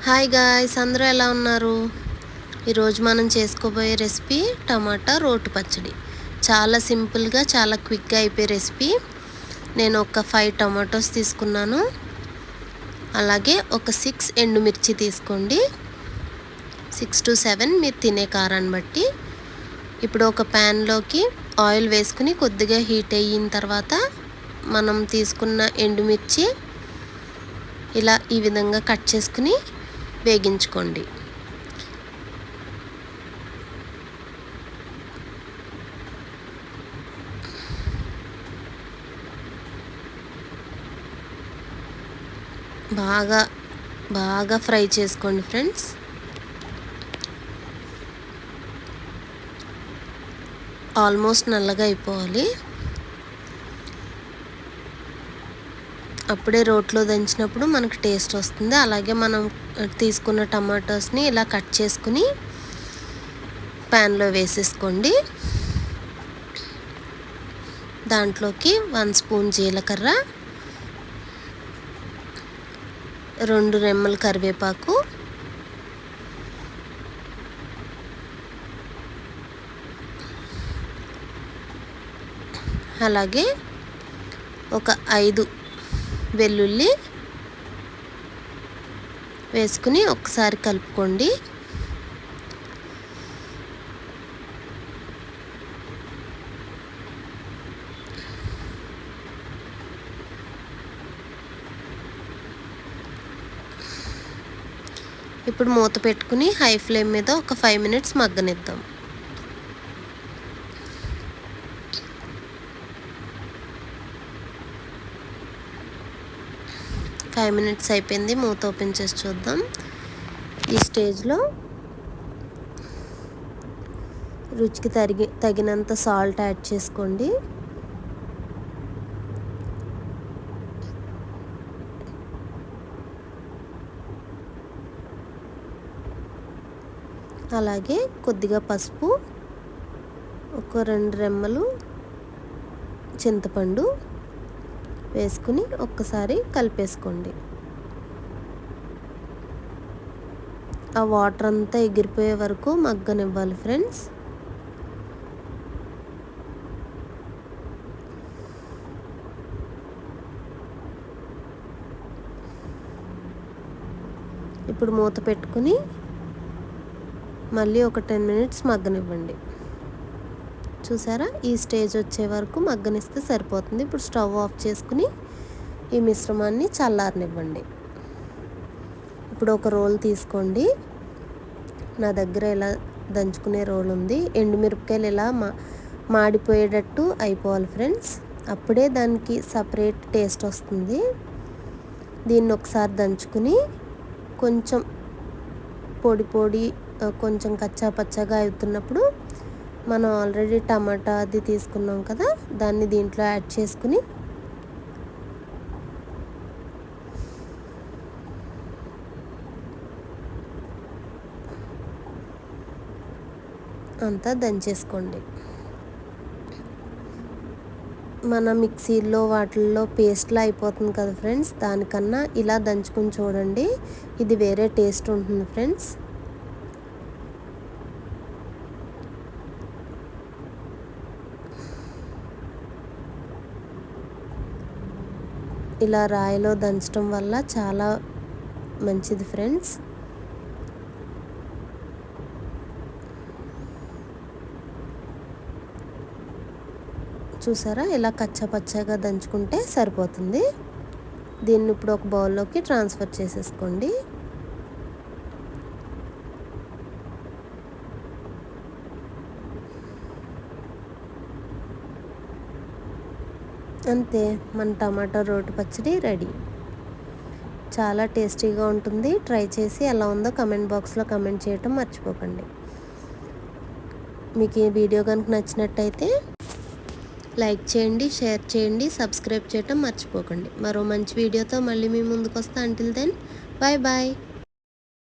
Hi guys, అందరూ ఎలా ఉన్నారు? ఈరోజు మనం చేసుకోబోయే రెసిపీ టమాటా రోటి పచ్చడి. చాలా సింపుల్గా చాలా క్విక్గా అయిపోయే రెసిపీ. నేను ఒక 5 టమాటోస్ తీసుకున్నాను. అలాగే ఒక 6 ఎండుమిర్చి తీసుకోండి. 6 to 7 మీరు తినే కారాన్ని బట్టి. ఇప్పుడు ఒక ప్యాన్లోకి ఆయిల్ వేసుకుని కొద్దిగా హీట్ అయిన తర్వాత మనం తీసుకున్న ఎండుమిర్చి ఇలా ఈ విధంగా కట్ చేసుకుని వేగించుకోండి. బాగా ఫ్రై చేసుకోండి ఫ్రెండ్స్. ఆల్మోస్ట్ నల్లగా అయిపోవాలి. అప్పుడే రోట్లో దంచినప్పుడు మనకు టేస్ట్ వస్తుంది. అలాగే మనం తీసుకున్న టమాటోస్ని ఇలా కట్ చేసుకుని ప్యాన్లో వేసేసుకోండి. దాంట్లోకి 1 స్పూన్ జీలకర్ర, 2 రెమ్మల కరివేపాకు, అలాగే ఒక 5 వెల్లుల్లి వేసుకుని ఒకసారి కలుపుకోండి. ఇప్పుడు మూత పెట్టుకుని హై ఫ్లేమ్ మీద ఒక 5 మినిట్స్ మగ్గనిద్దాం. ఫైవ్ మినిట్స్ అయిపోయింది. మూత ఓపెన్ చేసి చూద్దాం. ఈ స్టేజ్లో రుచికి తగినంత సాల్ట్ యాడ్ చేసుకోండి. అలాగే కొద్దిగా పసుపు, ఒక 2 రెమ్మలు చింతపండు వేసుకుని ఒక్కసారి కలిపేసుకోండి. ఆ వాటర్ అంతా ఎగిరిపోయే వరకు మగ్గనివ్వాలి ఫ్రెండ్స్. ఇప్పుడు మూత పెట్టుకుని మళ్ళీ ఒక 10 మినిట్స్ మగ్గనివ్వండి. చూసారా, ఈ స్టేజ్ వచ్చే వరకు మగ్గనిస్తే సరిపోతుంది. ఇప్పుడు స్టవ్ ఆఫ్ చేసుకుని ఈ మిశ్రమాన్ని చల్లారనివ్వండి. ఇప్పుడు ఒక రోల్ తీసుకోండి. నా దగ్గర ఇలా దంచుకునే రోల్ ఉంది. ఎండుమిరపకాయలు ఇలా మాడిపోయేటట్టు అయిపోవాలి ఫ్రెండ్స్. అప్పుడే దానికి సపరేట్ టేస్ట్ వస్తుంది. దీన్ని ఒకసారి దంచుకుని కొంచెం పొడి కొంచెం కచ్చా పచ్చగా అవుతున్నప్పుడు మనం ఆల్రెడీ టమాటా అది తీసుకున్నాం కదా, దాన్ని దీంట్లో యాడ్ చేసుకుని అంతా దంచేసుకోండి. మన మిక్సీలో వాటిల్లో పేస్ట్లా అయిపోతుంది కదా ఫ్రెండ్స్, దానికన్నా ఇలా దంచుకుని చూడండి. ఇది వేరే టేస్ట్ ఉంటుంది ఫ్రెండ్స్. ఇలా రాయిలో దంచడం వల్ల చాలా మంచిది ఫ్రెండ్స్. చూసారా, ఇలా కచ్చాపచ్చాగా దంచుకుంటే సరిపోతుంది. దీన్ని ఇప్పుడు ఒక బౌల్లోకి ట్రాన్స్ఫర్ చేసేసుకోండి. అంతే, మన టమాటా రోటి పచ్చడి రెడీ. చాలా టేస్టీగా ఉంటుంది. ట్రై చేసి ఎలా ఉందో కమెంట్ బాక్స్లో కమెంట్ చేయటం మర్చిపోకండి. మీకు ఈ వీడియో కనుక నచ్చినట్టయితే లైక్ చేయండి, షేర్ చేయండి, సబ్స్క్రైబ్ చేయటం మర్చిపోకండి. మరో మంచి వీడియోతో మళ్ళీ మీ ముందుకు వస్తా. Until then, bye bye.